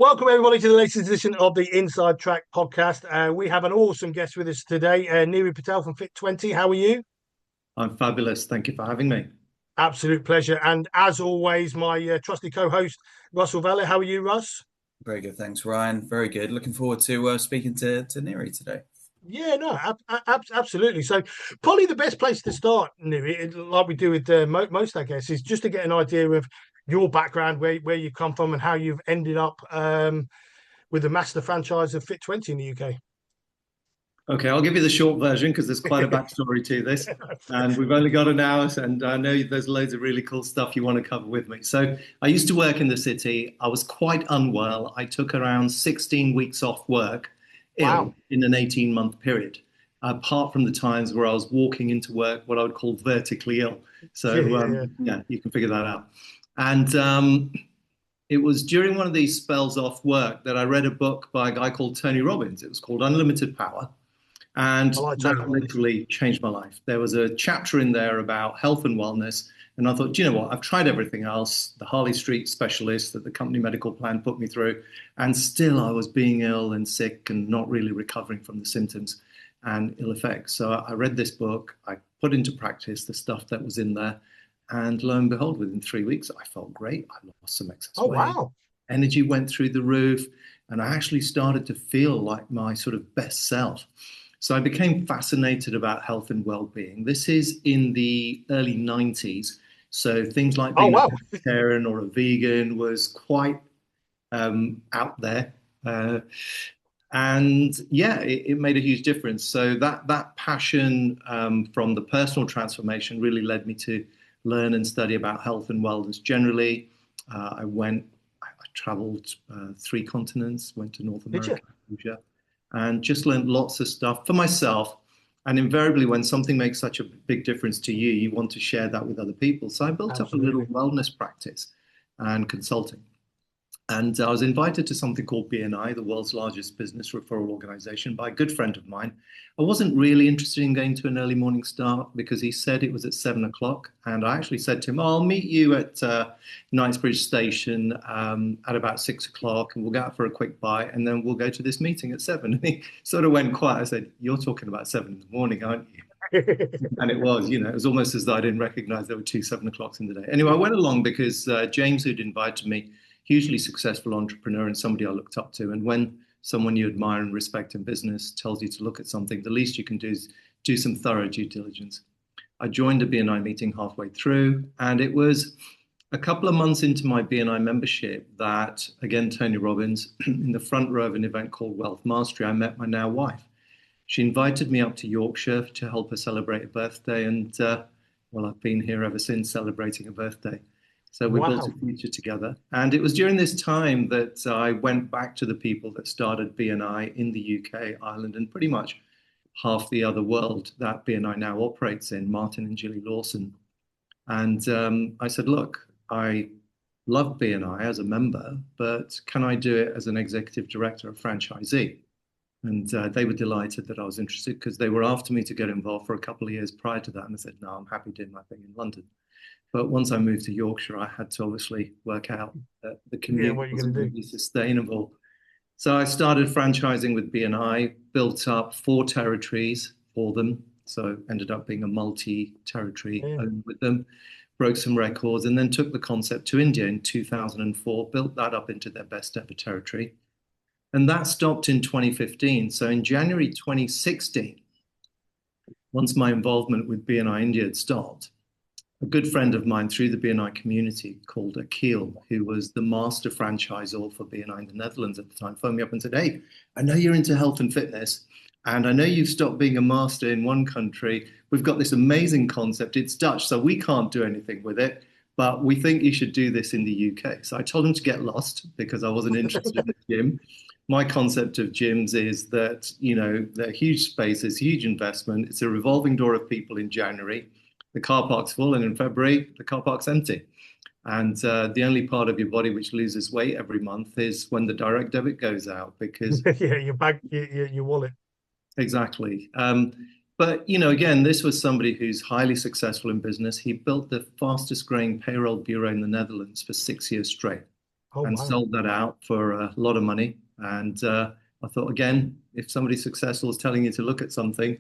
Welcome, everybody, to the latest edition of the Inside Track podcast. We have an awesome guest with us today, Niri Patel from Fit 20. How are you? I'm fabulous. Thank you for having me. Absolute pleasure. And as always, my trusty co host, Russell Valler. How are you, Russ? Very good, thanks, Ryan. Very good. Looking forward to speaking to Niri today. Yeah, no, absolutely. So, probably the best place to start, Niri, like we do with most, I guess, is just to get an idea of your background, where you come from, and how you've ended up with the Master Franchisor of Fit 20 in the UK. Okay, I'll give you the short version because there's quite a backstory to this. And we've only got an hour, and I know there's loads of really cool stuff you want to cover with me. So I used to work in the city. I was quite unwell. I took around 16 weeks off work Wow. ill in an 18-month period, apart from the times where I was walking into work, what I would call vertically ill. So yeah, you can figure that out. And it was during one of these spells off work that I read a book by a guy called Tony Robbins. It was called Unlimited Power. And I like Tony that Robbins. literally changed my life. There was a chapter in there about health and wellness. And I thought, do you know what? I've tried everything else, the Harley Street specialist that the company medical plan put me through. And still I was being ill and sick and not really recovering from the symptoms and ill effects. So I read this book. I put into practice the stuff that was in there. And lo and behold, within 3 weeks, I felt great. I lost some excess Oh, weight. wow. Energy went through the roof. And I actually started to feel like my sort of best self. So I became fascinated about health and well-being. This is in the early 90s. So things like Oh, being a wow. vegetarian or a vegan was quite out there. And yeah, it made a huge difference. So that passion from the personal transformation really led me to learn and study about health and wellness generally. I traveled 3 continents, went to North Did you? America, Asia, and just learned lots of stuff for myself. And invariably, when something makes such a big difference to you, you want to share that with other people. So I built up a little Absolutely. wellness practice and consulting. And I was invited to something called BNI, the world's largest business referral organization, by a good friend of mine. I wasn't really interested in going to an early morning start because he said it was at 7 o'clock. And I actually said to him, I'll meet you at Knightsbridge Station at about 6 o'clock and we'll go out for a quick bite and then we'll go to this meeting at 7. And he sort of went quiet. I said, you're talking about 7 in the morning, aren't you? And it was, it was almost as though I didn't recognize there were two 7 o'clocks in the day. Anyway, I went along because James, who'd invited me, hugely successful entrepreneur and somebody I looked up to. And when someone you admire and respect in business tells you to look at something, the least you can do is do some thorough due diligence. I joined a BNI meeting halfway through, and it was a couple of months into my BNI membership that, again, Tony Robbins, in the front row of an event called Wealth Mastery, I met my now wife. She invited me up to Yorkshire to help her celebrate a birthday, and well, I've been here ever since celebrating a birthday. So we built a Wow. future together. And it was during this time that I went back to the people that started BNI in the UK, Ireland, and pretty much half the other world that BNI now operates in, Martin and Gilly Lawson. And I said, look, I love BNI as a member, but can I do it as an executive director or franchisee? And they were delighted that I was interested because they were after me to get involved for a couple of years prior to that. And I said, no, I'm happy doing my thing in London. But once I moved to Yorkshire, I had to obviously work out that the Yeah, commute what are you wasn't going going to to do? be sustainable. So I started franchising with BNI, built up 4 territories for them. So ended up being a multi-territory Yeah. owner with them, broke some records, and then took the concept to India in 2004, built that up into their best ever territory. And that stopped in 2015. So in January 2016, once my involvement with BNI India had stopped, a good friend of mine through the BNI community called Akil, who was the master franchisor for BNI in the Netherlands at the time, phoned me up and said, hey, I know you're into health and fitness, and I know you've stopped being a master in one country. We've got this amazing concept. It's Dutch, so we can't do anything with it, but we think you should do this in the UK. So I told him to get lost because I wasn't interested in the gym. My concept of gyms is that, they're huge spaces, huge investment. It's a revolving door of people in January. The car park's full, and in February, the car park's empty. And the only part of your body which loses weight every month is when the direct debit goes out, because Yeah, your bag, your wallet. exactly. But, again, this was somebody who's highly successful in business. He built the fastest growing payroll bureau in the Netherlands for 6 years straight. Oh, and wow. sold that out for a lot of money. And I thought, again, if somebody successful is telling you to look at something,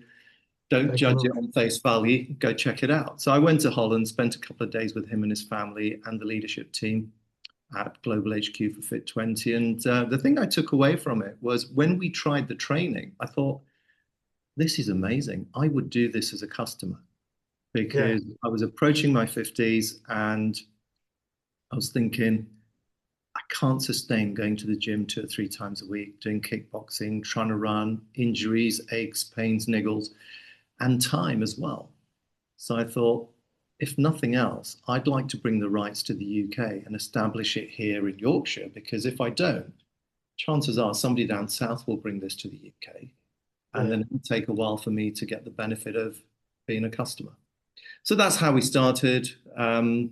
don't Take a judge it look. on face value, go check it out. So I went to Holland, spent a couple of days with him and his family and the leadership team at Global HQ for Fit 20. And the thing I took away from it was when we tried the training, I thought, this is amazing. I would do this as a customer Yeah. because I was approaching my 50s and I was thinking, I can't sustain going to the gym 2 or 3 times a week, doing kickboxing, trying to run, injuries, aches, pains, niggles, and time as well. So I thought, if nothing else, I'd like to bring the rights to the UK and establish it here in Yorkshire, because if I don't, chances are somebody down south will bring this to the UK. And then it will take a while for me to get the benefit of being a customer. So that's how we started. And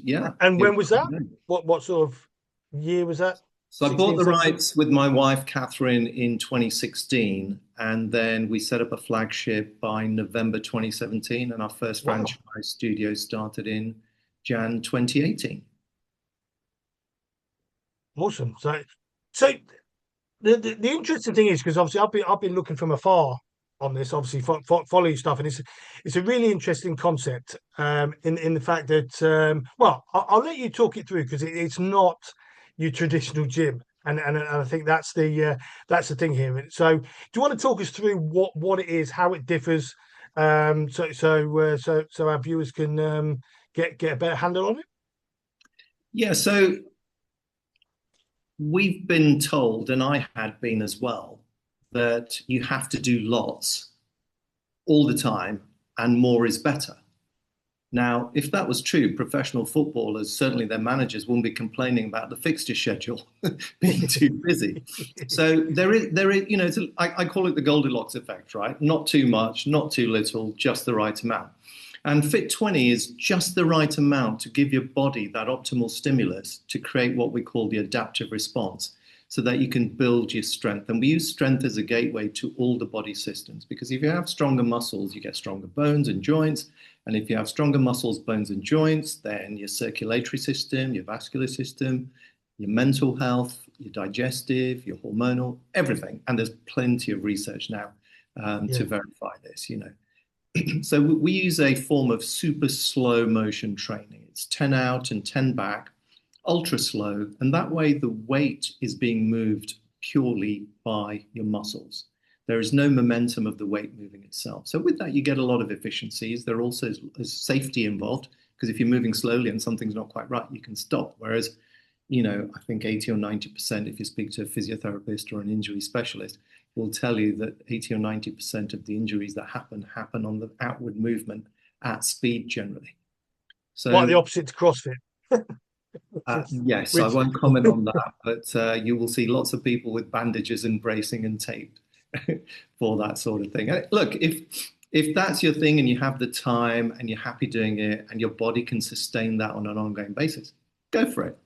yeah. And when was that? What sort of year was that? So I 16, bought the 17? rights with my wife, Catherine, in 2016. And then we set up a flagship by November 2017. And our first Wow. franchise studio started in Jan 2018. Awesome. So the interesting thing is, because obviously I've been looking from afar on this, obviously follow your stuff, and it's a really interesting concept. In the fact that well, I'll let you talk it through because it's not your traditional gym, and I think that's the thing here. So do you want to talk us through what it is, how it differs, so our viewers can get a better handle on it? Yeah, so we've been told, and I had been as well, that you have to do lots all the time and more is better. Now, if that was true, professional footballers, certainly their managers, wouldn't be complaining about the fixture schedule being too busy. So there is, I call it the Goldilocks effect, right? Not too much, not too little, just the right amount. And Fit 20 is just the right amount to give your body that optimal stimulus to create what we call the adaptive response so that you can build your strength. And we use strength as a gateway to all the body systems, because if you have stronger muscles, you get stronger bones and joints. And if you have stronger muscles, bones, and joints, then your circulatory system, your vascular system, your mental health, your digestive, your hormonal, everything. And there's plenty of research now to verify this, So we use a form of super slow motion training. It's 10 out and 10 back, ultra slow. And that way the weight is being moved purely by your muscles. There is no momentum of the weight moving itself. So with that, you get a lot of efficiencies. There also is safety involved, because if you're moving slowly and something's not quite right, you can stop. Whereas, I think 80 or 90%, if you speak to a physiotherapist or an injury specialist, will tell you that 80 or 90% of the injuries that happen on the outward movement at speed generally. So Quite the opposite to CrossFit. Yes, I won't comment on that, but you will see lots of people with bandages and bracing and tape for that sort of thing. Look, if that's your thing and you have the time and you're happy doing it and your body can sustain that on an ongoing basis, go for it.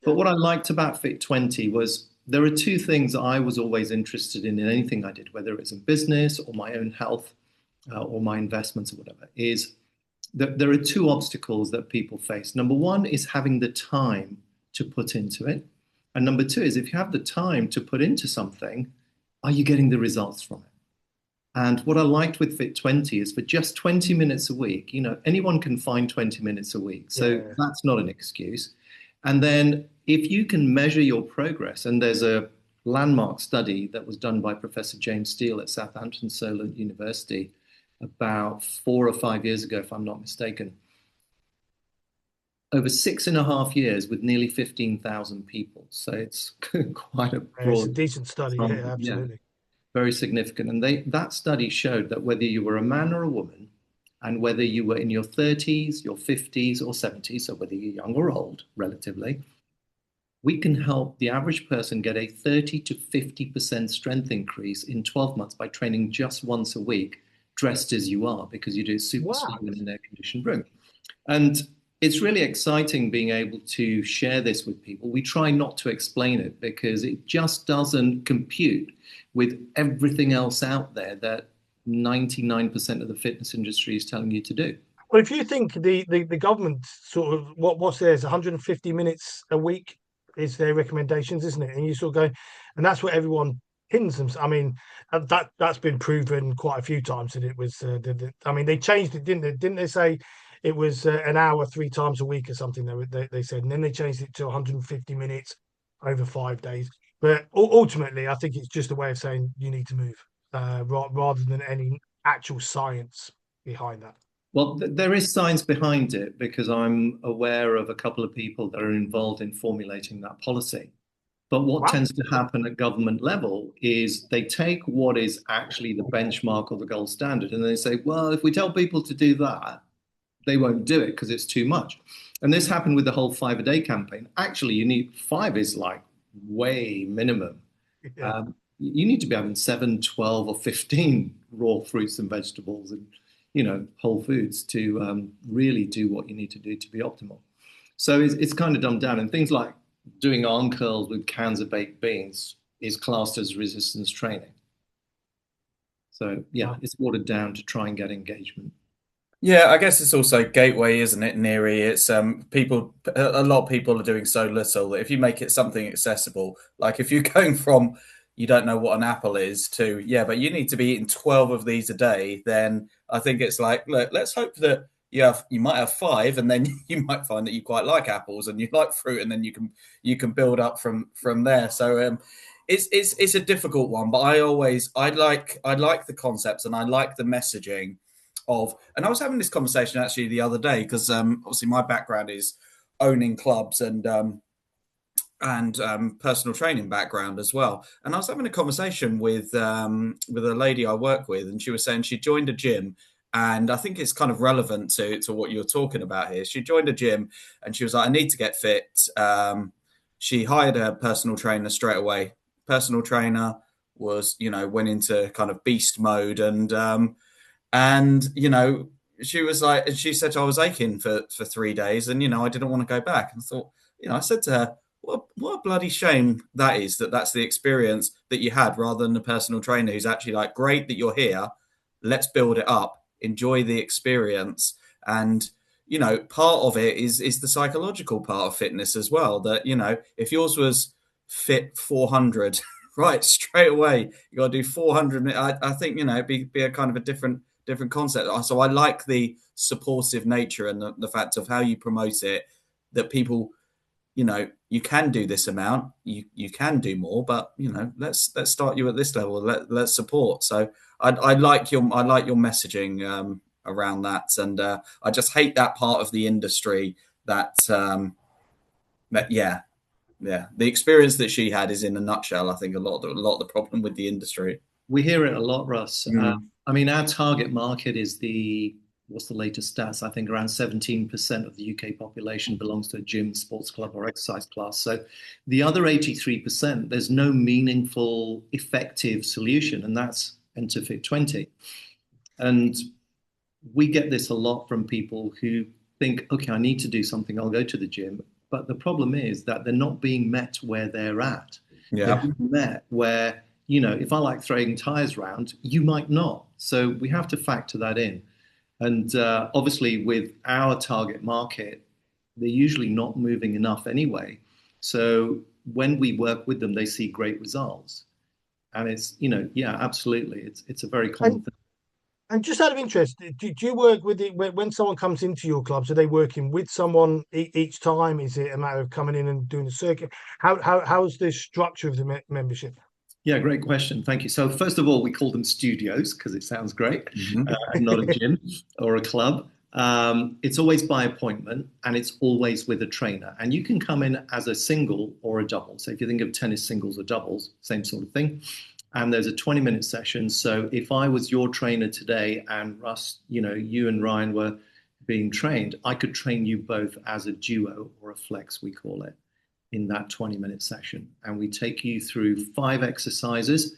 But what I liked about Fit 20 was there are two things I was always interested in anything I did, whether it's in business or my own health or my investments or whatever, is that there are two obstacles that people face. Number one is having the time to put into it. And number two is if you have the time to put into something, are you getting the results from it? And what I liked with Fit 20 is for just 20 minutes a week, anyone can find 20 minutes a week. So that's not an excuse. And then if you can measure your progress, and there's a landmark study that was done by Professor James Steele at Southampton Solent University about 4 or 5 years ago, if I'm not mistaken, over 6.5 years with nearly 15,000 people. So it's quite a broad. It's a decent study, absolutely. Very significant. And that study showed that whether you were a man or a woman, and whether you were in your 30s, your 50s, or 70s, so whether you're young or old, relatively, we can help the average person get a 30 to 50% strength increase in 12 months by training just once a week, dressed as you are, because you do super slow in an air-conditioned room. And it's really exciting being able to share this with people. We try not to explain it because it just doesn't compute with everything else out there that 99% of the fitness industry is telling you to do. Well, if you think the government sort of what's theirs, 150 minutes a week is their recommendations, isn't it? And you sort of go, and that's what everyone pins them. I mean, that's been proven quite a few times that it was. I mean, they changed it, didn't they? Didn't they say it was an hour 3 times a week or something? They said, and then they changed it to 150 minutes over 5 days. But ultimately, I think it's just a way of saying you need to move, rather than any actual science behind that. Well, there is science behind it because I'm aware of a couple of people that are involved in formulating that policy. But what Wow. tends to happen at government level is they take what is actually the benchmark or the gold standard and they say, well, if we tell people to do that, they won't do it because it's too much. And this happened with the whole 5 a day campaign. Actually, you need 5 is like way minimum. Yeah. You need to be having 7, 12, or 15 raw fruits and vegetables and, whole foods to really do what you need to do to be optimal. So it's kind of dumbed down. And things like doing arm curls with cans of baked beans is classed as resistance training. So yeah, it's watered down to try and get engagement. Yeah, I guess it's also gateway, isn't it, Neri? It's people. A lot of people are doing so little that if you make it something accessible, like if you're going from you don't know what an apple is to yeah, but you need to be eating 12 of these a day, then I think it's like look, let's hope that you might have 5, and then you might find that you quite like apples and you like fruit, and then you can build up from there. So it's a difficult one, but I like the concepts and I like the messaging of, and I was having this conversation actually the other day because obviously my background is owning clubs and personal training background as well. And I was having a conversation with a lady I work with, and she was saying she joined a gym. And I think it's kind of relevant to what you're talking about here. She joined a gym and she was like, I need to get fit. She hired a personal trainer straight away. Personal trainer was, went into kind of beast mode and she was like, she said I was aching for 3 days, and I didn't want to go back. And I thought, I said to her, what a bloody shame that is, that's the experience that you had, rather than the personal trainer who's actually like, great that you're here, let's build it up, enjoy the experience. And part of it is the psychological part of fitness as well, that if yours was fit 400 right straight away, you got to do 400. I think it'd be a kind of a different concept. So I like the supportive nature and the fact of how you promote it, that people, you can do this amount, you can do more, but let's start you at this level. Let's support. So I like your messaging around that, and I just hate that part of the industry that yeah, the experience that she had is in a nutshell. I think a lot of the problem with the industry. We hear it a lot, Russ. Mm. I mean, our target market is what's the latest stats? I think around 17% of the UK population belongs to a gym, sports club, or exercise class. So the other 83%, there's no meaningful, effective solution, and that's Enter Fit 20. And we get this a lot from people who think, okay, I need to do something, I'll go to the gym. But the problem is that they're not being met where they're at. Yeah. They're being met where, if I like throwing tires around, you might not. So we have to factor that in. And obviously with our target market, they're usually not moving enough anyway. So when we work with them, they see great results. And it's, yeah, absolutely. It's a very common thing. And just out of interest, do you work with it when someone comes into your clubs? Are they working with someone each time? Is it a matter of coming in and doing the circuit? How's the structure of the membership? Yeah, great question. Thank you. So first of all, we call them studios because it sounds great, not a gym or a club. It's always by appointment and it's always with a trainer. And you can come in as a single or a double. So if you think of tennis singles or doubles, same sort of thing. And there's a 20-minute session. So if I was your trainer today and Russ, you and Ryan were being trained, I could train you both as a duo or a flex, we call it, in that 20-minute session. And we take you through 5 exercises.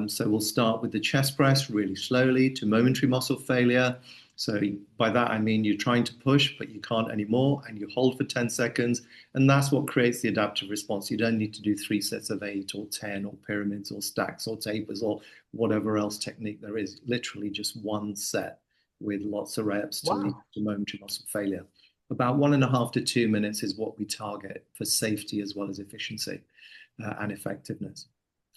So we'll start with the chest press really slowly to momentary muscle failure. So by that, I mean you're trying to push, but you can't anymore, and you hold for 10 seconds. And that's what creates the adaptive response. You don't need to do 3 sets of 8 or 10 or pyramids or stacks or tapers or whatever else technique there is. Literally just one set with lots of reps to lead to momentary muscle failure. About 1.5 to 2 minutes is what we target for safety as well as efficiency and effectiveness.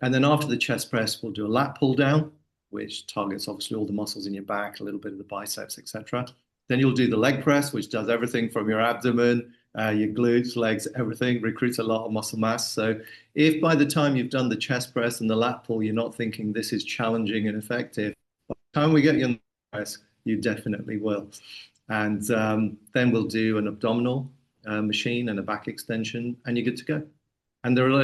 And then after the chest press, we'll do a lat pull down, which targets obviously all the muscles in your back, a little bit of the biceps, etc. Then you'll do the leg press, which does everything from your abdomen, your glutes, legs, everything, recruits a lot of muscle mass. So if by the time you've done the chest press and the lat pull, you're not thinking this is challenging and effective, by the time we get you on the press, you definitely will. And then we'll do an abdominal machine and a back extension, and you're good to go. And there are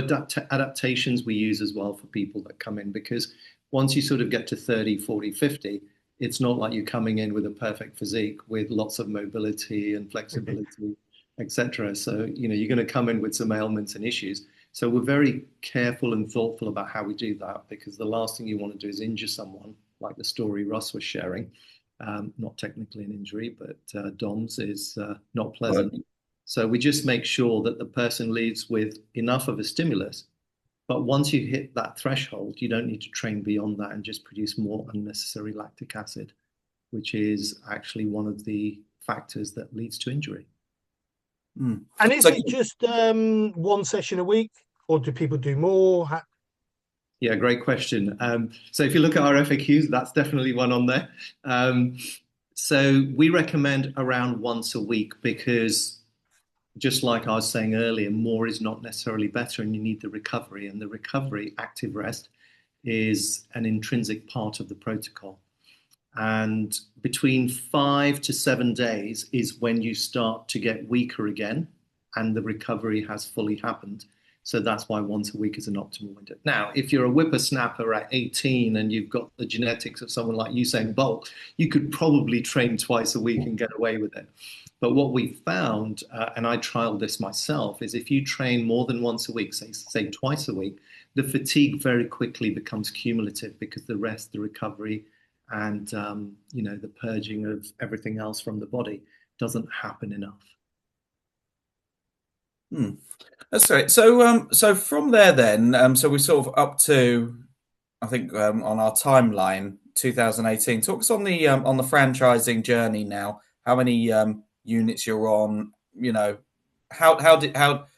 adaptations we use as well for people that come in, because once you sort of get to 30, 40, 50, it's not like you're coming in with a perfect physique with lots of mobility and flexibility, etc. So, you're going to come in with some ailments and issues. So we're very careful and thoughtful about how we do that, because the last thing you want to do is injure someone, like the story Russ was sharing. Not technically an injury, but DOMS is not pleasant. Right. So we just make sure that the person leaves with enough of a stimulus. But once you hit that threshold, you don't need to train beyond that and just produce more unnecessary lactic acid, which is actually one of the factors that leads to injury. And is it just one session a week, or do people do more? Yeah, great question. So if you look at our FAQs, that's definitely one on there. So we recommend around once a week, because just like I was saying earlier, more is not necessarily better, and you need the recovery. And the recovery, active rest, is an intrinsic part of the protocol. And between 5 to 7 days is when you start to get weaker again, and the recovery has fully happened. So that's why once a week is an optimal window. Now, if you're a whippersnapper at 18 and you've got the genetics of someone like Usain Bolt, you could probably train twice a week and get away with it. But what we found, and I trialed this myself, is if you train more than once a week, say twice a week, the fatigue very quickly becomes cumulative, because the rest, the recovery, and the purging of everything else from the body doesn't happen enough. That's great. So from there then, so we're sort of up to, I think, on our timeline, 2018. Talk us on the franchising journey now. How many units you're on? How did that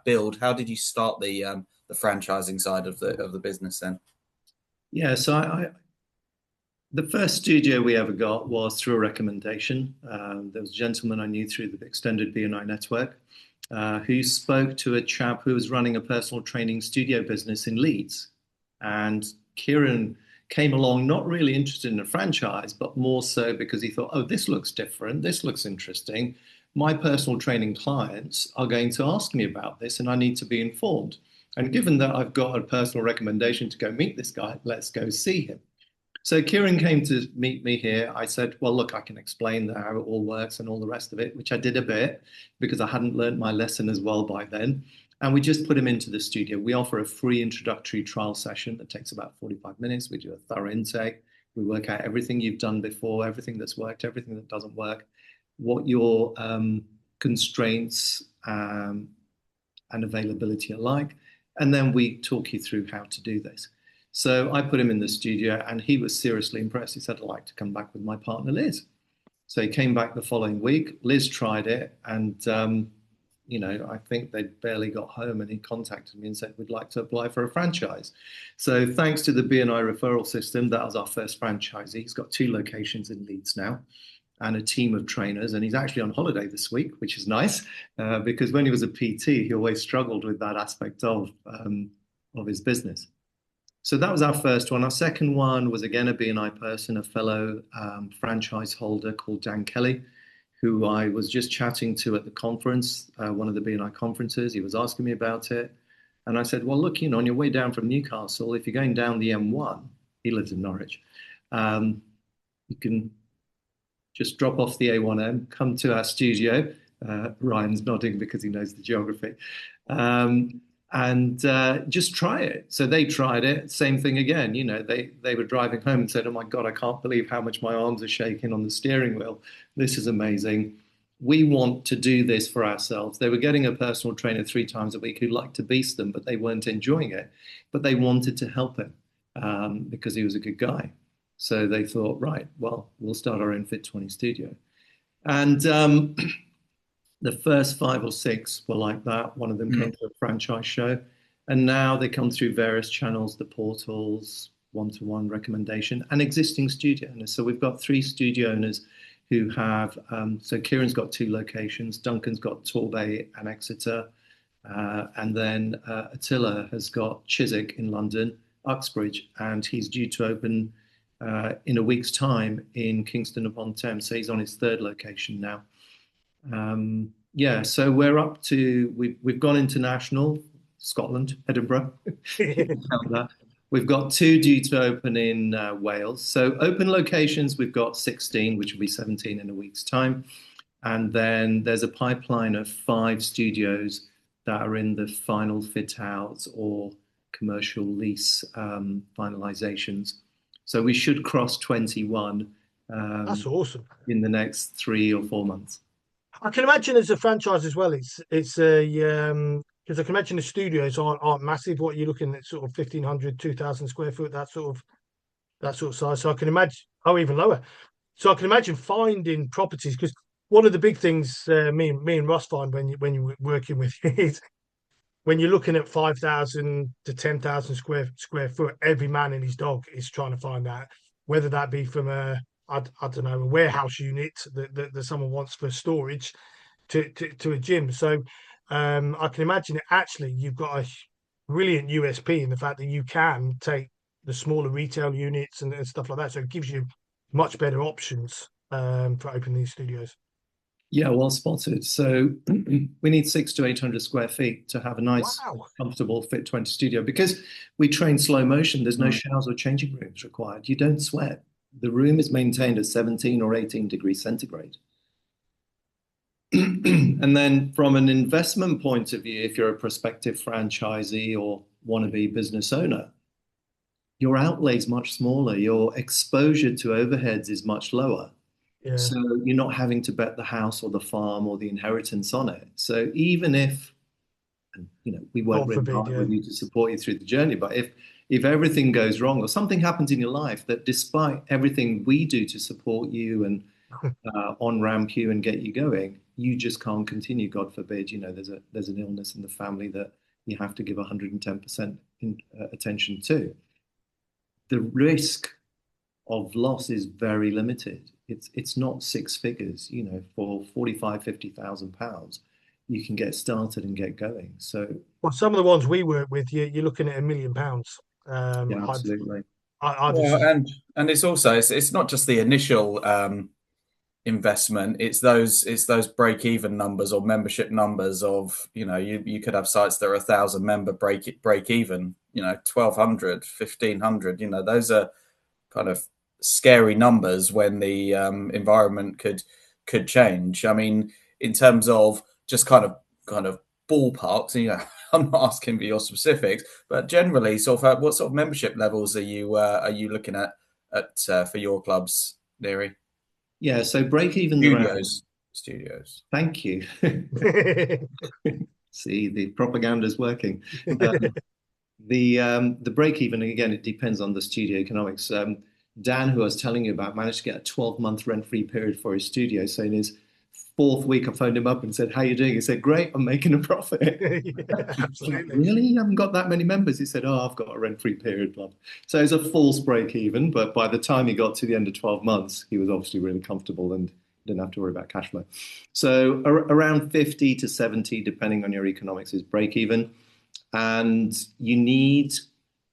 build? How did you start the franchising side of the business then? Yeah, so the first studio we ever got was through a recommendation. There was a gentleman I knew through the extended BNI network who spoke to a chap who was running a personal training studio business in Leeds. And Kieran came along not really interested in a franchise, but more so because he thought, oh, this looks different, this looks interesting. My personal training clients are going to ask me about this, and I need to be informed. And given that I've got a personal recommendation to go meet this guy, let's go see him. So Kieran came to meet me here. I said, well, look, I can explain how it all works and all the rest of it, which I did a bit because I hadn't learned my lesson as well by then. And we just put him into the studio. We offer a free introductory trial session that takes about 45 minutes. We do a thorough intake. We work out everything you've done before, everything that's worked, everything that doesn't work, what your constraints and availability are like. And then we talk you through how to do this. So I put him in the studio, and he was seriously impressed. He said, I'd like to come back with my partner, Liz. So he came back the following week. Liz tried it, and I think they'd barely got home, and he contacted me and said, we'd like to apply for a franchise. So thanks to the BNI referral system, that was our first franchisee. He's got 2 locations in Leeds now, and a team of trainers. And he's actually on holiday this week, which is nice, because when he was a PT, he always struggled with that aspect of his business. So that was our first one. Our second one was, again, a BNI person, a fellow franchise holder called Dan Kelly, who I was just chatting to at the conference, one of the BNI conferences. He was asking me about it. And I said, well, look, on your way down from Newcastle, if you're going down the M1, he lives in Norwich, you can just drop off the A1M, come to our studio. Ryan's nodding because he knows the geography. And just try it. So they tried it. Same thing again. They were driving home and said, oh, my God, I can't believe how much my arms are shaking on the steering wheel. This is amazing. We want to do this for ourselves. They were getting a personal trainer 3 times a week who liked to beast them, but they weren't enjoying it. But they wanted to help him because he was a good guy. So they thought, right, well, we'll start our own Fit 20 studio. And the first 5 or 6 were like that. One of them came to a franchise show. And now they come through various channels, the portals, one-to-one recommendation, and existing studio owners. So we've got 3 studio owners who have, so Kieran's got 2 locations, Duncan's got Torbay and Exeter, and then Attila has got Chiswick in London, Uxbridge, and he's due to open in a week's time in Kingston upon Thames. So he's on his 3rd location now. Yeah, so we're up to, we've gone international, Scotland, Edinburgh. We've got 2 due to open in Wales. So open locations, we've got 16, which will be 17 in a week's time. And then there's a pipeline of 5 studios that are in the final fit outs or commercial lease finalizations. So we should cross 21 That's awesome. in the next 3 or 4 months. I can imagine as a franchise as well, it's a because I can imagine the studios aren't massive. What you're looking at, sort of 1,500, 2,000 square foot, that sort of size. So I can imagine, oh, even lower. So I can imagine finding properties, because one of the big things me and Ross find when you're working with is when you're looking at 5,000 to 10,000 square foot, every man and his dog is trying to find that, whether that be from I don't know, a warehouse unit that someone wants for storage to a gym. So I can imagine it, actually you've got a brilliant USP in the fact that you can take the smaller retail units and stuff like that. So it gives you much better options for opening these studios. Yeah, well spotted. So we need 600 to 800 square feet to have a nice, comfortable Fit 20 studio. Because we train slow motion, there's no showers or changing rooms required. You don't sweat. The room is maintained at 17 or 18 degrees centigrade. And then from an investment point of view, if you're a prospective franchisee or wannabe business owner, your outlay is much smaller. Your exposure to overheads is much lower. Yeah. So you're not having to bet the house or the farm or the inheritance on it. So even if, you know, we work really hard with you to support you through the journey, but if everything goes wrong or something happens in your life that despite everything we do to support you and on-ramp you and get you going, you just can't continue, God forbid, you know, there's an illness in the family that you have to give 110% attention to. The risk of loss is very limited. It's not 6 figures, you know, for 45, 50,000 pounds, you can get started and get going. So, well, some of the ones we work with, you're looking at £1 million. Yeah, absolutely. And it's also it's not just the initial investment. It's those break-even numbers or membership numbers of, you know, you could have sites that are 1,000 member break even, you know, 1,200, 1,500. You know, those are kind of scary numbers when the environment could change. I mean, in terms of just kind of ballparks, you know, I'm not asking for your specifics, but generally, sort of, what sort of membership levels are you looking at for your clubs, Niri? Yeah, so break even studios. Thank you. See, the propaganda's working. The break even, again, it depends on the studio economics. Dan, who I was telling you about, managed to get a 12-month rent-free period for his studio. So in his 4th week, I phoned him up and said, "How are you doing?" He said, "Great, I'm making a profit." Yeah, absolutely. Really? You haven't got that many members? He said, "Oh, I've got a rent-free period." So it's a false break even, but by the time he got to the end of 12 months, he was obviously really comfortable and didn't have to worry about cash flow. So around 50 to 70, depending on your economics, is break even. And you need,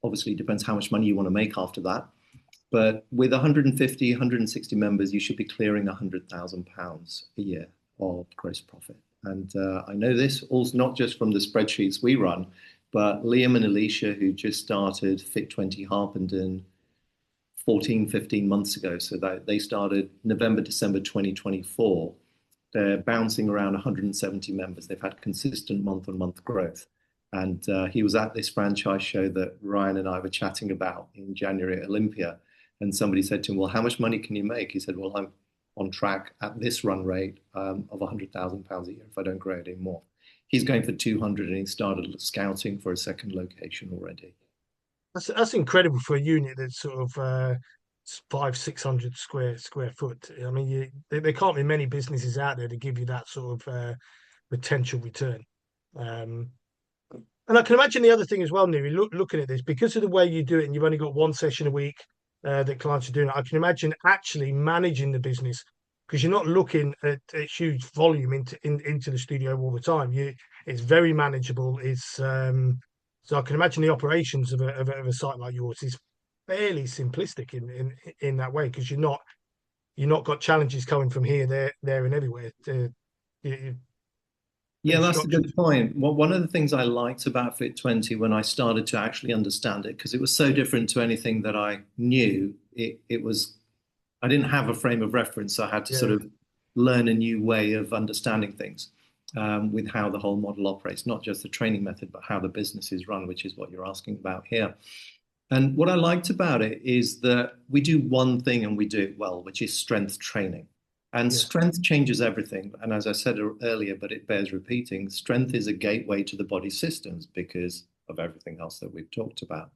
obviously, it depends how much money you want to make after that. But with 150, 160 members, you should be clearing £100,000 a year of gross profit. And I know this also not just from the spreadsheets we run, but Liam and Alicia, who just started Fit 20 Harpenden 14, 15 months ago, so that they started November, December 2024, they're bouncing around 170 members. They've had consistent month-on-month growth. And he was at this franchise show that Ryan and I were chatting about in January at Olympia. And somebody said to him, "Well, how much money can you make?" He said, "Well, I'm on track at this run rate of £100,000 a year if I don't grow it anymore." He's going for 200 and he started scouting for a second location already. That's incredible for a unit that's sort of 500-600 square foot. I mean, there can't be many businesses out there to give you that sort of potential return. Um, and I can imagine the other thing as well, Niri, looking at this, because of the way you do it, and you've only got one session a week that clients are doing it, I can imagine actually managing the business, because you're not looking at huge volume into the studio all the time. It's very manageable. So I can imagine the operations of a site like yours is fairly simplistic in that way, because you're not got challenges coming from here, there, and everywhere. You're Yeah, pretty that's a structured. good point. Well, one of the things I liked about Fit 20 when I started to actually understand it, because it was so different to anything that I knew, I didn't have a frame of reference. So I had to sort Yeah, of learn a new way of understanding things with how the whole model operates, not just the training method, but how the business is run, which is what you're asking about here. And what I liked about it is that we do one thing and we do it well, which is strength training. And yeah. strength changes everything. And as I said earlier, but it bears repeating, strength is a gateway to the body systems because of everything else that we've talked about.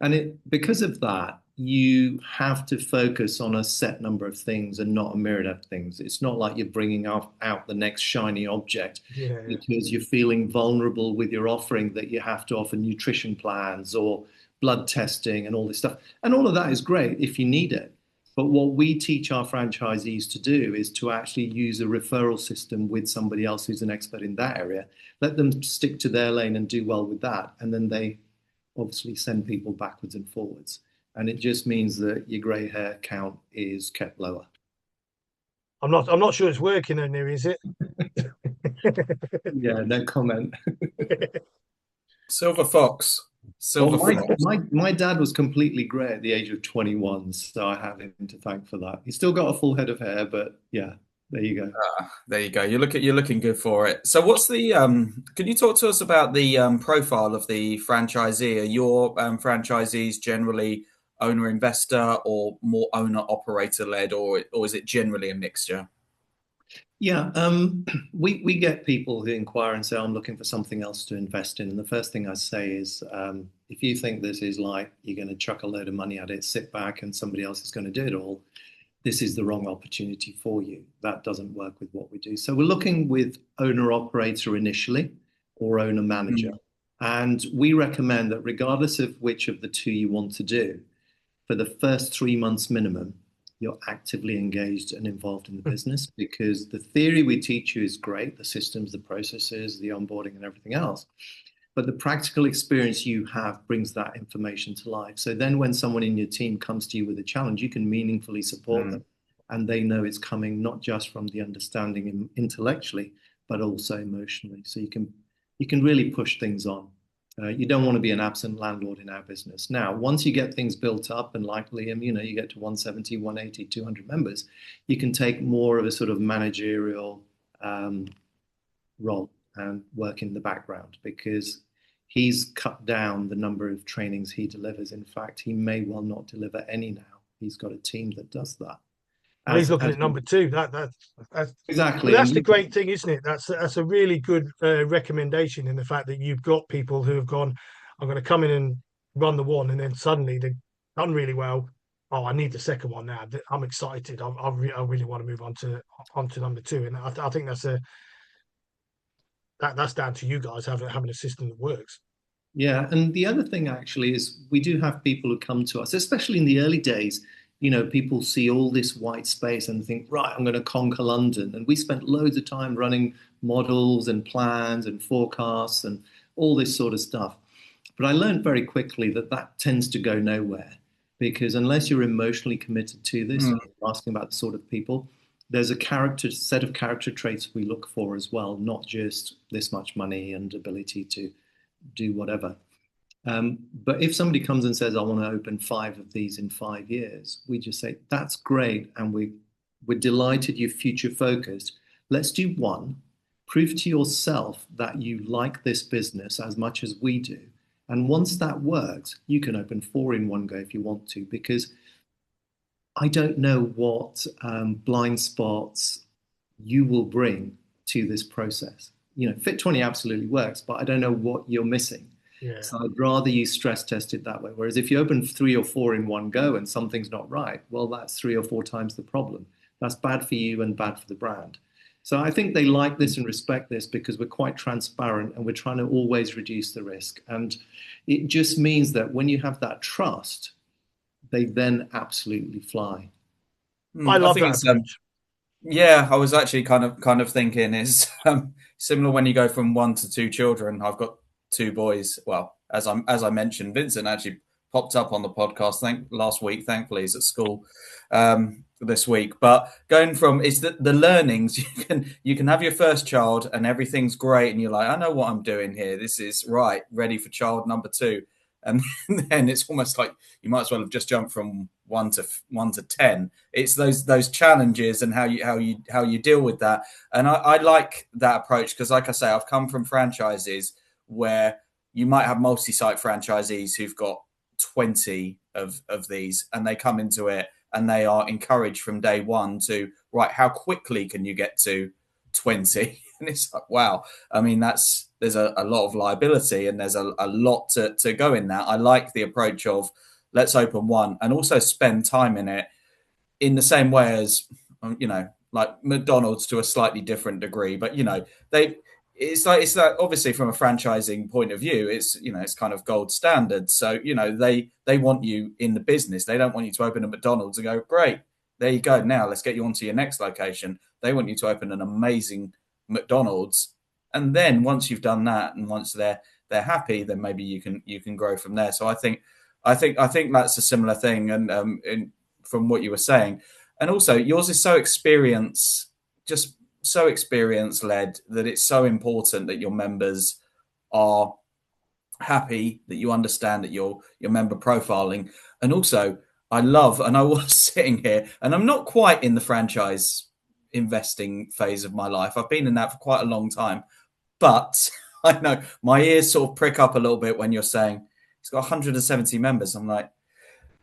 And because of that, you have to focus on a set number of things and not a myriad of things. It's not like you're bringing out the next shiny object Yeah, because you're feeling vulnerable with your offering that you have to offer nutrition plans or blood testing and all this stuff. And all of that is great if you need it. But what we teach our franchisees to do is to actually use a referral system with somebody else who's an expert in that area, let them stick to their lane and do well with that. And then they obviously send people backwards and forwards. And it just means that your grey hair count is kept lower. I'm not sure it's working in there, is it? Yeah, no comment. Silver Fox. Well, Silver Fox. my dad was completely grey at the age of 21, so I have him to thank for that. He's still got a full head of hair, but yeah, there you go. There you go. You're looking good for it. So what's the can you talk to us about the profile of the franchisee? Are your franchisees generally owner investor or more owner operator led, or is it generally a mixture? Yeah, we get people who inquire and say, I'm looking for something else to invest in. And the first thing I say is, if you think this is like you're going to chuck a load of money at it, sit back and somebody else is going to do it all, this is the wrong opportunity for you. That doesn't work with what we do. So we're looking with owner operator initially or owner manager. Mm. And we recommend that regardless of which of the two you want to do, for the first 3 months minimum, you're actively engaged and involved in the business, because the theory we teach you is great, the systems, the processes, the onboarding and everything else. But the practical experience you have brings that information to life. So then when someone in your team comes to you with a challenge, you can meaningfully support them. And they know it's coming not just from the understanding intellectually, but also emotionally. So you can really push things on. You don't want to be an absent landlord in our business. Now, once you get things built up and like Liam, you get to 170, 180, 200 members, you can take more of a sort of managerial role and work in the background, because he's cut down the number of trainings he delivers. In fact, he may well not deliver any now. He's got a team that does that. Well, he's looking at number two. That's exactly. But that's the great thing, isn't it? That's a really good recommendation, in the fact that you've got people who have gone, I'm going to come in and run the one, and then suddenly they've done really well. Oh, I need the second one now. I'm excited. I really want to move on to number two, and I think that's down to you guys having a system that works. Yeah, and the other thing actually is we do have people who come to us, especially in the early days. People see all this white space and think, right, I'm going to conquer London. And we spent loads of time running models and plans and forecasts and all this sort of stuff. But I learned very quickly that tends to go nowhere, because unless you're emotionally committed to this, and you're asking about the sort of people, there's a set of character traits we look for as well, not just this much money and ability to do whatever. But if somebody comes and says, I want to open 5 of these in 5 years, we just say, that's great. And we're delighted you're future focused. Let's do 1. Prove to yourself that you like this business as much as we do. And once that works, you can open 4 in one go if you want to, because I don't know what blind spots you will bring to this process. Fit 20 absolutely works, but I don't know what you're missing. Yeah. So I'd rather you stress test it that way. Whereas if you open 3 or 4 in one go and something's not right, well, that's 3 or 4 times the problem. That's bad for you and bad for the brand. So I think they like this and respect this because we're quite transparent and we're trying to always reduce the risk. And it just means that when you have that trust, they then absolutely fly. I I love think that it's approach. yeah, I was actually kind of thinking it's similar when you go from 1 to 2 children. I've got 2 boys. Well, as I mentioned, Vincent actually popped up on the podcast last week. Thankfully, he's at school this week. But going from it's the learnings you can have your first child and everything's great and you're like, I know what I'm doing here. This is right, ready for child number 2. And then it's almost like you might as well have just jumped from 1 to 10. It's those challenges and how you deal with that. And I like that approach because, like I say, I've come from franchises where you might have multi-site franchisees who've got 20 of these, and they come into it and they are encouraged from day one to right. How quickly can you get to 20? And it's like, wow. I mean, there's a lot of liability and there's a lot to go in that. I like the approach of let's open one and also spend time in it in the same way as, like McDonald's to a slightly different degree. But, it's like obviously from a franchising point of view, it's kind of gold standard. So, they want you in the business. They don't want you to open a McDonald's and go, great, there you go. Now let's get you onto your next location. They want you to open an amazing McDonald's. And then once you've done that and once they're happy, then maybe you can grow from there. So I think that's a similar thing. And from what you were saying, and also yours is so just so experience led that it's so important that your members are happy, that you understand that you're member profiling. And also I was sitting here and I'm not quite in the franchise investing phase of my life. I've been in that for quite a long time, but I know my ears sort of prick up a little bit when you're saying it's got 170 members. I'm like,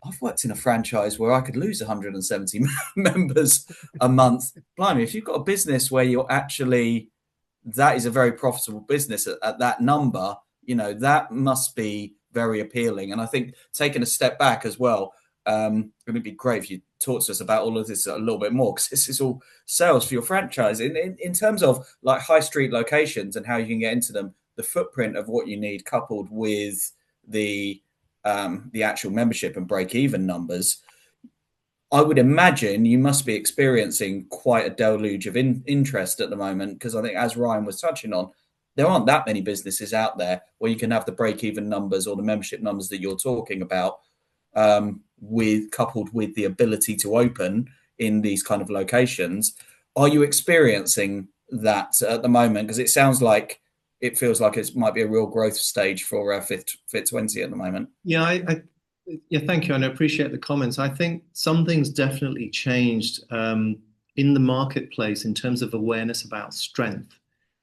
I've worked in a franchise where I could lose 170 members a month. Blimey, if you've got a business where that is a very profitable business at that number, that must be very appealing. And I think taking a step back as well, it'd be great if you talk to us about all of this a little bit more, because this is all sales for your franchise. In terms of like high street locations and how you can get into them, the footprint of what you need coupled with the actual membership and break-even numbers, I would imagine you must be experiencing quite a deluge of interest at the moment, because I think, as Ryan was touching on, there aren't that many businesses out there where you can have the break-even numbers or the membership numbers that you're talking about, coupled with the ability to open in these kind of locations. Are you experiencing that at the moment? Because it feels like it might be a real growth stage for Fit 20 at the moment. Yeah, yeah, thank you, and I appreciate the comments. I think something's definitely changed in the marketplace in terms of awareness about strength.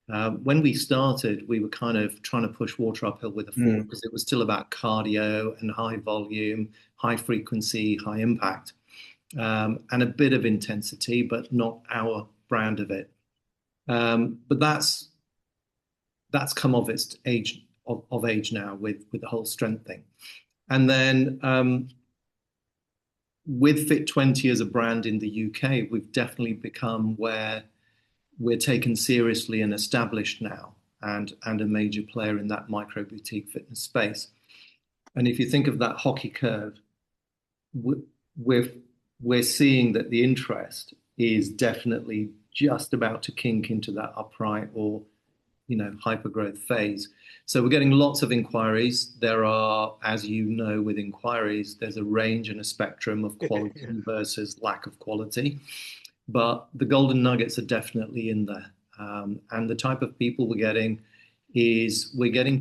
When we started, we were kind of trying to push water uphill with a fork because it was still about cardio and high volume, high frequency, high impact, and a bit of intensity, but not our brand of it. But that's come of its age of age now with the whole strength thing. And then with Fit 20 as a brand in the UK, we've definitely become where we're taken seriously and established now, and a major player in that micro boutique fitness space. And if you think of that hockey curve, we're seeing that the interest is definitely just about to kink into that upright or hypergrowth phase. So we're getting lots of inquiries. There are, as you know, with inquiries, there's a range and a spectrum of quality versus lack of quality. But the golden nuggets are definitely in there. And the type of people we're getting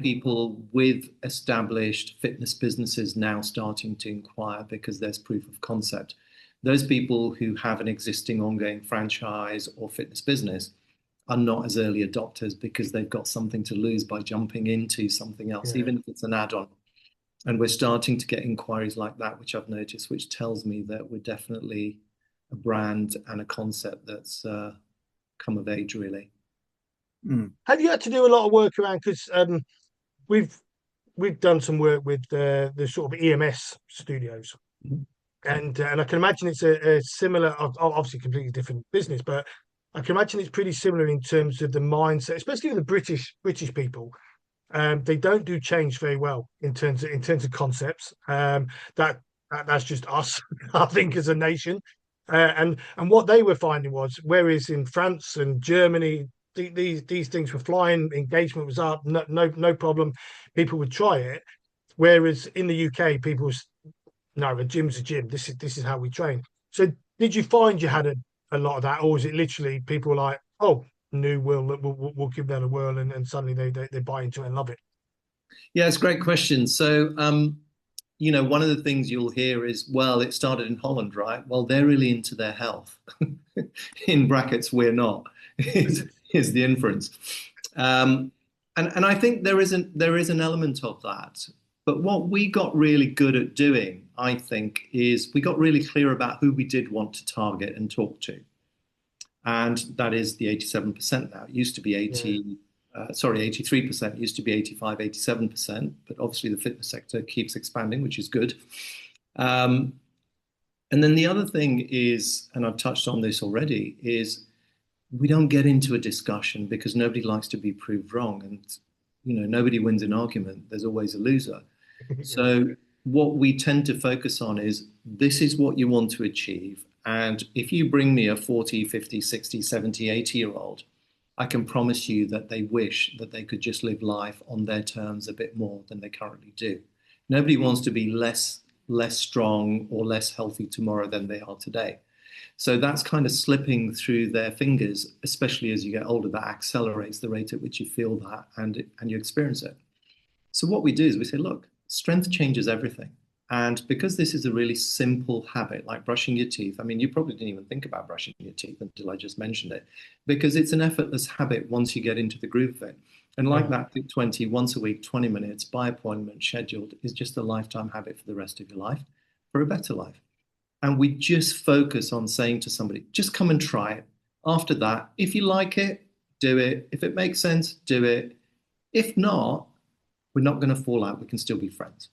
people with established fitness businesses now starting to inquire because there's proof of concept. Those people who have an existing ongoing franchise or fitness business are not as early adopters because they've got something to lose by jumping into something else, even if it's an add-on. And we're starting to get inquiries like that, which I've noticed, which tells me that we're definitely a brand and a concept that's come of age, really. Have you had to do a lot of work around, because we've we've done some work with the sort of EMS studios, and I can imagine it's a similar, obviously completely different business, but I can imagine it's pretty similar in terms of the mindset, especially with the British people. They don't do change very well in terms of concepts. That's just us, I think, as a nation. And what they were finding was, whereas in France and Germany, these things were flying, engagement was up, no problem, people would try it. Whereas in the UK, people was, no, a gym's a gym. This is how we train. So did you find you had a lot of that, or was it literally people were like, oh, new, we'll give that a whirl, and suddenly they buy into it and love it? Yeah, it's a great question. So, one of the things you'll hear is, well, it started in Holland, right? Well, they're really into their health. In brackets, we're not, is the inference. And I think there is an element of that. But what we got really good at doing, I think, is we got really clear about who we did want to target and talk to. And that is the 87% now. It used to be 83%. It used to be 85, 87%. But obviously the fitness sector keeps expanding, which is good. And then the other thing is, and I've touched on this already, is we don't get into a discussion because nobody likes to be proved wrong. And, nobody wins an argument. There's always a loser. So what we tend to focus on is, this is what you want to achieve. And if you bring me a 40, 50, 60, 70, 80-year-old, I can promise you that they wish that they could just live life on their terms a bit more than they currently do. Nobody wants to be less strong or less healthy tomorrow than they are today. So that's kind of slipping through their fingers, especially as you get older. That accelerates the rate at which you feel that and you experience it. So what we do is we say, look, strength changes everything. And because this is a really simple habit, like brushing your teeth, I mean, you probably didn't even think about brushing your teeth until I just mentioned it, because it's an effortless habit once you get into the groove of it. And like that, 20, once a week, 20 minutes, by appointment, scheduled, is just a lifetime habit for the rest of your life, for a better life. And we just focus on saying to somebody, just come and try it. After that, if you like it, do it. If it makes sense, do it. If not, we're not going to fall out. We can still be friends.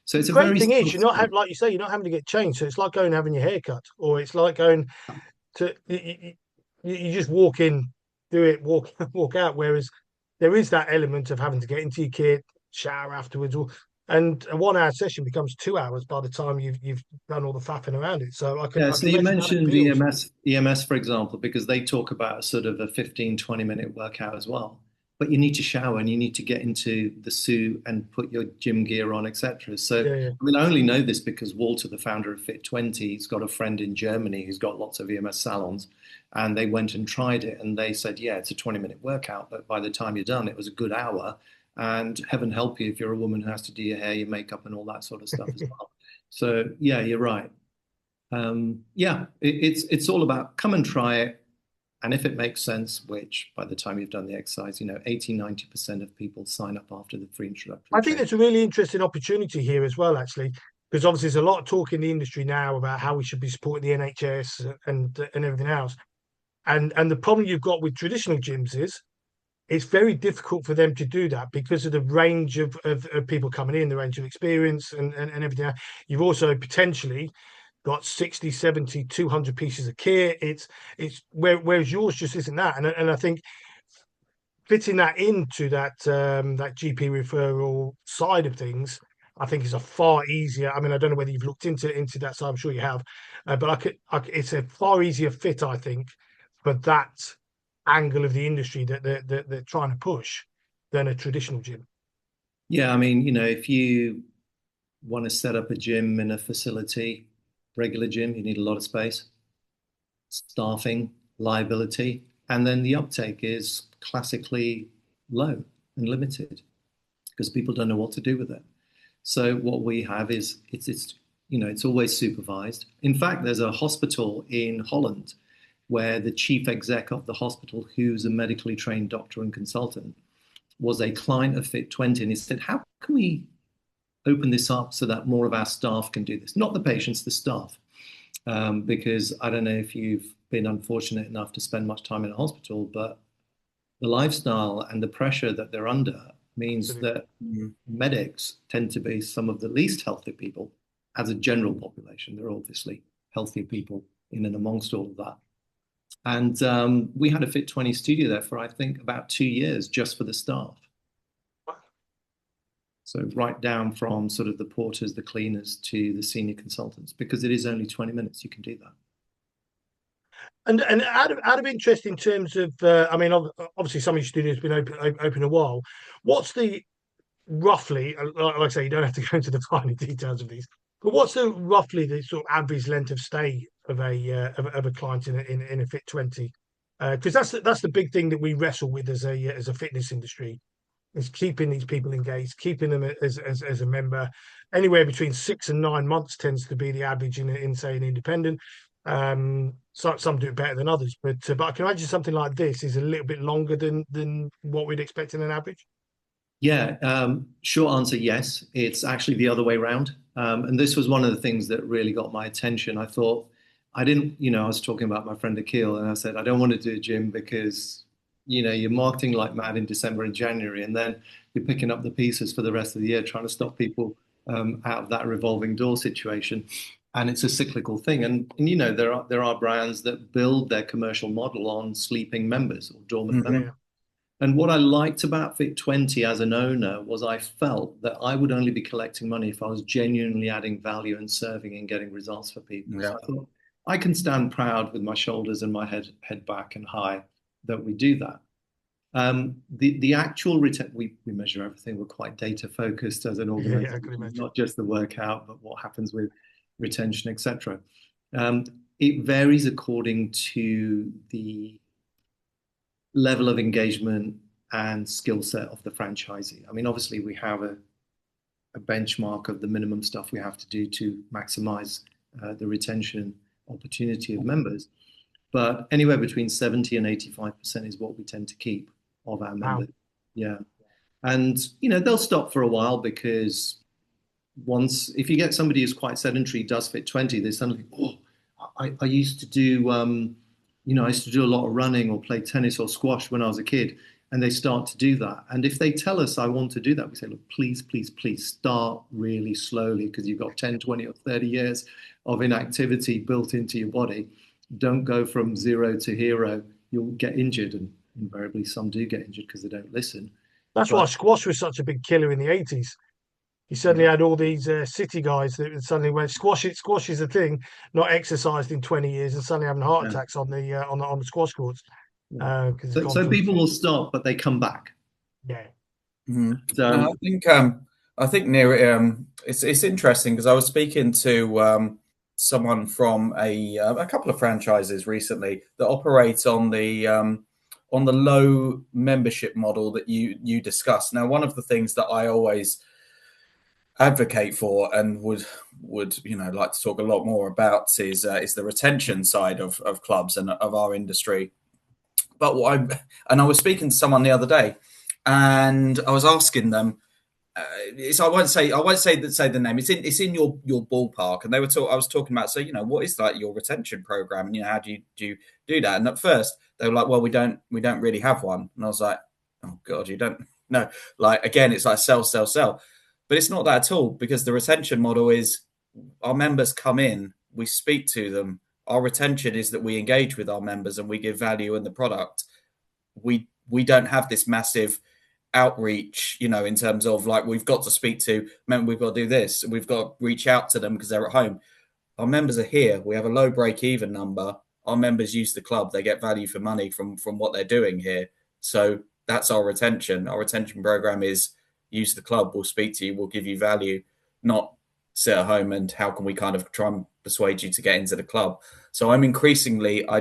So it's the a great very thing is, you're not having, like you say, you're not having to get changed. So it's like going and having your hair cut, or it's like going to you just walk in, do it, walk out. Whereas there is that element of having to get into your kit, shower afterwards, and a 1 hour session becomes 2 hours by the time you've done all the faffing around it. So I can so you imagine how that mentioned feels. EMS, for example, because they talk about sort of a 15, 20-minute workout as well. But you need to shower and you need to get into the suit and put your gym gear on, etc. So, Yeah. I mean, I only know this because Walter, the founder of Fit20, he's got a friend in Germany who's got lots of EMS salons, and they went and tried it, and they said, yeah, it's a 20-minute workout, but by the time you're done, it was a good hour. And heaven help you if you're a woman who has to do your hair, your makeup, and all that sort of stuff as well. So, yeah, you're right. It's all about come and try it. And if it makes sense, which by the time you've done the exercise, 80, 90% of people sign up after the free introductory I think training. there's a really interesting opportunity here as well, actually, because obviously there's a lot of talk in the industry now about how we should be supporting the NHS and everything else. And the problem you've got with traditional gyms is it's very difficult for them to do that because of the range of people coming in, the range of experience and everything else. You've also potentially got 60, 70, 200 pieces of kit. It's whereas yours just isn't that. And I think fitting that into that GP referral side of things, I think is a far easier. I mean, I don't know whether you've looked into that side. I'm sure you have, but it's a far easier fit, I think, for that angle of the industry that they're trying to push than a traditional gym. Yeah, I mean, if you want to set up a gym in a facility, regular gym, you need a lot of space, staffing, liability, and then the uptake is classically low and limited because people don't know what to do with it. So what we have is it's always supervised. In fact, there's a hospital in Holland where the chief exec of the hospital, who's a medically trained doctor and consultant, was a client of Fit20, and he said, how can we open this up so that more of our staff can do this? Not the patients, the staff. Because I don't know if you've been unfortunate enough to spend much time in a hospital, but the lifestyle and the pressure that they're under means Absolutely. that medics tend to be some of the least healthy people as a general population. There are obviously healthy people in and amongst all of that. And we had a Fit 20 studio there for, I think, about 2 years just for the staff. So right down from sort of the porters, the cleaners to the senior consultants, because it is only 20 minutes, you can do that. And out of interest in terms of, I mean, obviously some of your studios have been open a while. What's the roughly, like I say, you don't have to go into the finer details of these, but what's the roughly the sort of average length of stay of a client in a Fit 20? Because that's the big thing that we wrestle with as a fitness industry, is keeping these people engaged, keeping them as a member. Anywhere between 6 and 9 months tends to be the average in say an independent. So some do it better than others, but I can imagine something like this is a little bit longer than what we'd expect in an average. Yeah, short answer, yes. It's actually the other way around. And this was one of the things that really got my attention. I thought, I didn't, I was talking about my friend Akil, and I said, I don't want to do a gym because, you're marketing like mad in December and January, and then you're picking up the pieces for the rest of the year, trying to stop people out of that revolving door situation. And it's a cyclical thing. And there are brands that build their commercial model on sleeping members or dormant members. And what I liked about Fit 20 as an owner was I felt that I would only be collecting money if I was genuinely adding value and serving and getting results for people. Yeah. So I thought I can stand proud with my shoulders and my head back and high that we do that. The actual return, we measure everything. We're quite data focused as an organization, I can imagine. not just the workout, but what happens with retention, etc. It varies according to the level of engagement and skill set of the franchisee. I mean, obviously, we have a benchmark of the minimum stuff we have to do to maximize the retention opportunity of members. But anywhere between 70 and 85% is what we tend to keep of our members. Wow. Yeah. And, they'll stop for a while because if you get somebody who's quite sedentary, does Fit 20, they suddenly, I used to do, I used to do a lot of running or play tennis or squash when I was a kid, and they start to do that. And if they tell us, I want to do that, we say, look, please, please, please start really slowly because you've got 10, 20 or 30 years of inactivity built into your body. Don't go from zero to hero. You'll get injured, and invariably some do get injured because they don't listen. That's why squash was such a big killer in the 80s. You suddenly had all these city guys that suddenly went squash is a thing, not exercised in 20 years, and suddenly having heart attacks on the squash courts. So people will stop, but they come back. Yeah. So I think Niri, it's interesting because I was speaking to someone from a couple of franchises recently that operate on the low membership model that you discussed. Now, one of the things that I always advocate for and would like to talk a lot more about is the retention side of clubs and of our industry. But I was speaking to someone the other day, and I was asking them. I won't say the name. It's in your ballpark, and I was talking about. So what is like your retention program, and how do you do that? And at first they were like, well, we don't really have one, and I was like, oh god, you don't know. Like again, it's like sell, but it's not that at all because the retention model is our members come in, we speak to them. Our retention is that we engage with our members and we give value in the product. We don't have this massive outreach, in terms of like we've got to speak to members, we've got to do this, we've got to reach out to them because they're at home. Our members are here. We have a low break-even number. Our members use the club. They get value for money from what they're doing here. So that's our retention. Our retention program is use the club. We'll speak to you. We'll give you value, not sit at home and how can we kind of try and persuade you to get into the club. So I'm increasingly, I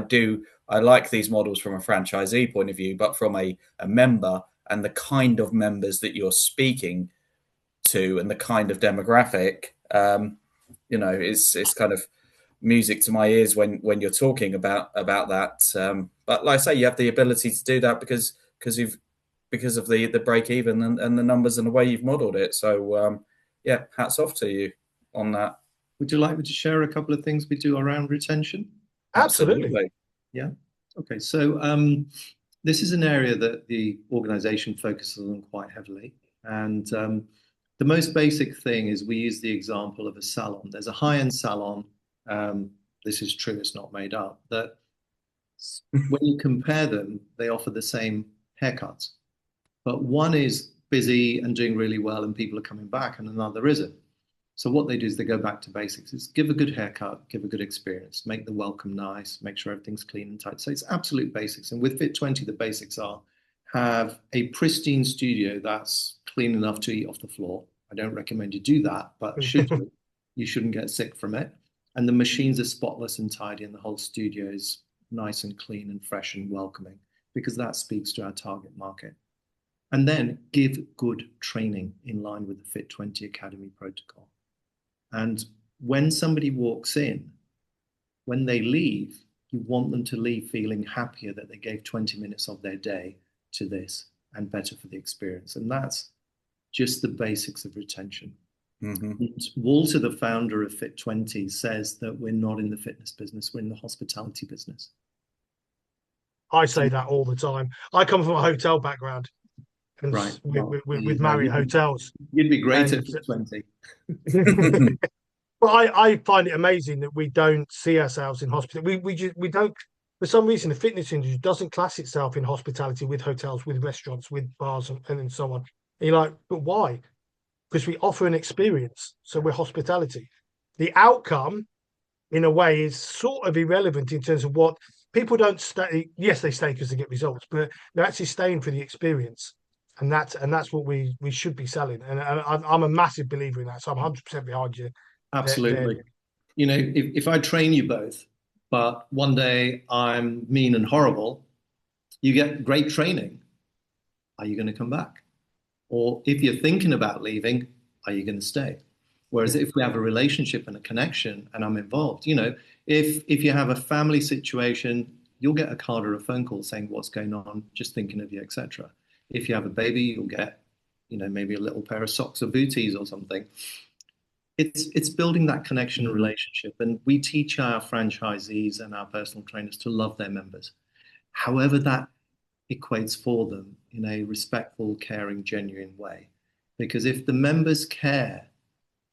like these models from a franchisee point of view, but from a member and the kind of members that you're speaking to and the kind of demographic, it's kind of music to my ears when you're talking about that. But like I say, you have the ability to do that because of the break even and the numbers and the way you've modeled it. So hats off to you on that. Would you like me to share a couple of things we do around retention? Absolutely. Yeah. Okay. So this is an area that the organization focuses on quite heavily. And the most basic thing is we use the example of a salon. There's a high-end salon. This is true, it's not made up, that when you compare them, they offer the same haircuts. But one is busy and doing really well and people are coming back, and another isn't. So what they do is they go back to basics. It's give a good haircut, give a good experience, make the welcome nice, make sure everything's clean and tight. So it's absolute basics. And with Fit20, the basics are have a pristine studio that's clean enough to eat off the floor. I don't recommend you do that, but should you, you shouldn't get sick from it. And the machines are spotless and tidy, and the whole studio is nice and clean and fresh and welcoming, because that speaks to our target market. And then give good training in line with the Fit20 Academy protocol. And when somebody walks in, when they leave, you want them to leave feeling happier that they gave 20 minutes of their day to this and better for the experience. And that's just the basics of retention. Walter, the founder of Fit20, says that we're not in the fitness business, we're in the hospitality business. I say that all the time. I come from a hotel background, and right. with Marriott hotels. You'd be great at Fit20. But I find it amazing that we don't see ourselves in hospitality. We don't, for some reason, the fitness industry doesn't class itself in hospitality with hotels, with restaurants, with bars, and so on. And you're like, but why? Because we offer an experience, so we're hospitality. The outcome, in a way, is sort of irrelevant in terms of what people don't stay. Yes, they stay because they get results, but they're actually staying for the experience, and that's what we should be selling. And I'm a massive believer in that, so I'm 100% behind you. Absolutely. You know, if I train you both, but one day I'm mean and horrible, you get great training. Are you going to come back? Or if you're thinking about leaving, are you going to stay? Whereas if we have a relationship and a connection and I'm involved, you know, if you have a family situation, you'll get a card or a phone call saying what's going on, just thinking of you, etc. If you have a baby, you'll get, you know, maybe a little pair of socks or booties or something. It's building that connection and relationship. And we teach our franchisees and our personal trainers to love their members, however that equates for them, in a respectful, caring, genuine way. Because if the members care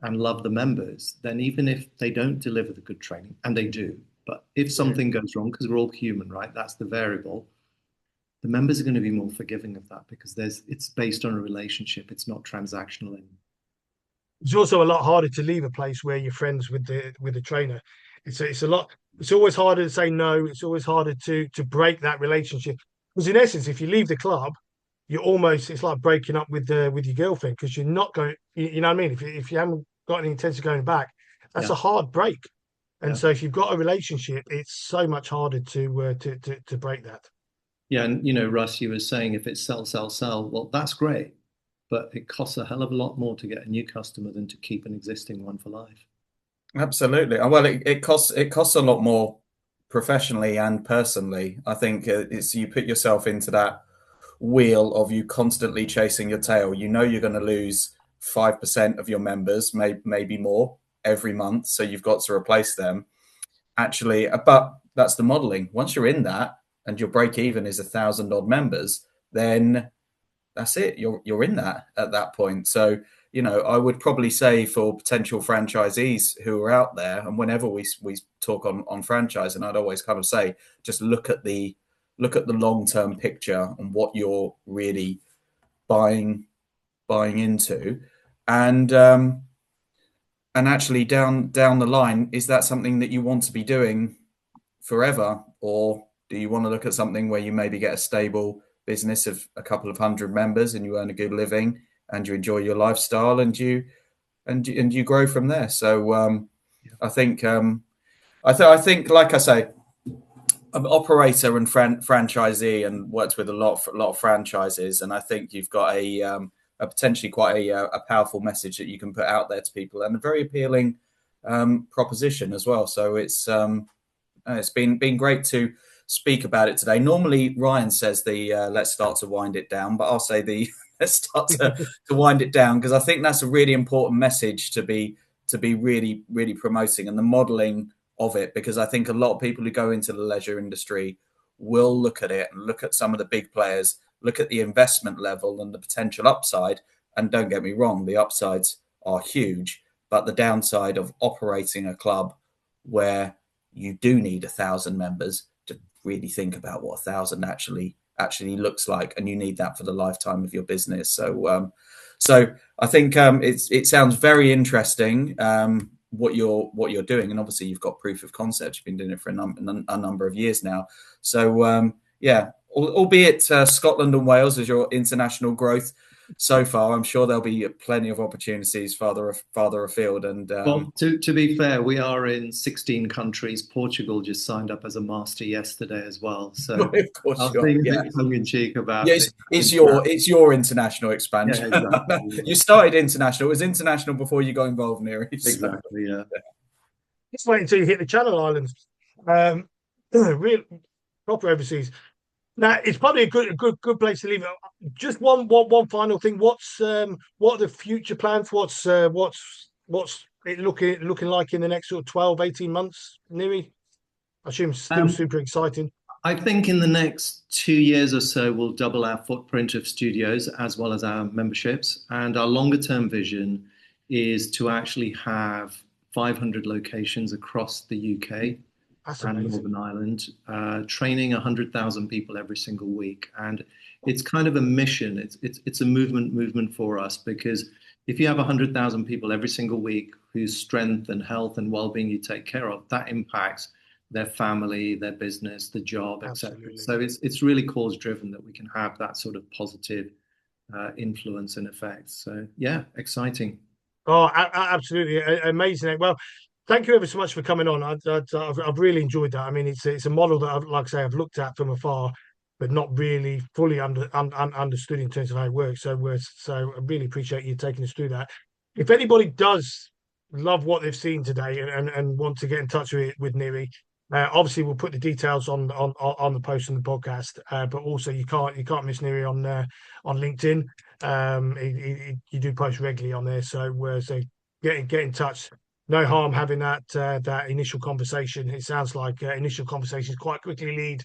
and love the members, then even if they don't deliver the good training, and they do, but if something goes wrong, because we're all human, right? That's the variable. The members are going to be more forgiving of that, because it's based on a relationship. It's not transactional anymore. It's also a lot harder to leave a place where you're friends with the trainer. It's a lot. It's always harder to say no. It's always harder to break that relationship. Because in essence, if you leave the club, it's like breaking up with your girlfriend, because you're not going. You know what I mean? If you haven't got any intention of going back, that's a hard break. And so if you've got a relationship, it's so much harder to break that. Yeah, and you know, Russ, you were saying if it's sell, sell, sell. Well, that's great. But it costs a hell of a lot more to get a new customer than to keep an existing one for life. Absolutely. Well, it costs a lot more professionally and personally. I think it's you put yourself into that wheel of you constantly chasing your tail. You know you're going to lose 5% of your members, maybe more every month. So you've got to replace them. Actually, but that's the modeling. Once you're in that and your break even is 1,000 odd members, then that's it. You're in that at that point. So, you know, I would probably say for potential franchisees who are out there, and whenever we talk on franchising, I'd always kind of say, just look at the long-term picture and what you're really buying into, and actually down the line, is that something that you want to be doing forever, or do you want to look at something where you maybe get a stable business of a couple of hundred members and you earn a good living and you enjoy your lifestyle and you grow from there? So I think I think like I say, I'm an operator and franchisee and worked with a lot of franchises, and I think you've got a potentially quite a powerful message that you can put out there to people, and a very appealing proposition as well. So it's been great to speak about it today. Normally Ryan says let's start to wind it down, but I'll say let's start to wind it down, because I think that's a really important message to be really, really promoting, and the modeling of it, because I think a lot of people who go into the leisure industry will look at it and look at some of the big players, look at the investment level and the potential upside, And don't get me wrong, the upsides are huge, but the downside of operating a club where you do need 1,000 members to really think about what 1,000 actually looks like, and you need that for the lifetime of your business. So I think it sounds very interesting, what you're doing, and obviously you've got proof of concept. You've been doing it for a number of years now. So yeah, albeit Scotland and Wales as your international growth so far, I'm sure there'll be plenty of opportunities farther afield. And well, to be fair, we are in 16 countries. Portugal just signed up as a master yesterday as well. So of course, I was being a bit tongue in cheek about it. It's your international expansion. Yeah, exactly. You started international. It was international before you got involved, Niri. Exactly. Yeah. Just wait until you hit the Channel Islands. Real proper overseas. Now it's probably a good place to leave it. Just one final thing. What are the future plans? What's it looking like in the next sort of 12, 18 months, Niri? I assume still super exciting. I think in the next 2 years or so, we'll double our footprint of studios as well as our memberships. And our longer term vision is to actually have 500 locations across the UK. That's and amazing. Northern Ireland, training 100,000 people every single week. And it's kind of a mission. It's a movement for us, because if you have 100,000 people every single week whose strength and health and well-being you take care of, that impacts their family, their business, the job, etc. So it's really cause driven that we can have that sort of positive influence and effect. So yeah, exciting. Oh, absolutely amazing. Well, thank you ever so much for coming on. I've really enjoyed that. I mean, it's a model that, like I say, I've looked at from afar, but not really fully understood in terms of how it works. So I really appreciate you taking us through that. If anybody does love what they've seen today and want to get in touch with Niri, obviously we'll put the details on the post and the podcast. But also you can't miss Niri on LinkedIn. You do post regularly on there, so get in touch. No harm having that initial conversation. It sounds like initial conversations quite quickly lead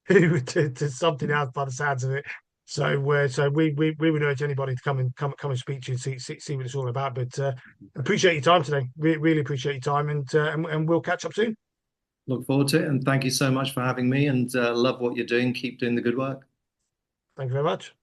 to something else by the sounds of it. So we would urge anybody to come and speak to you and see what it's all about. But appreciate your time today. Really appreciate your time, and we'll catch up soon. Look forward to it, and thank you so much for having me. And love what you're doing. Keep doing the good work. Thank you very much.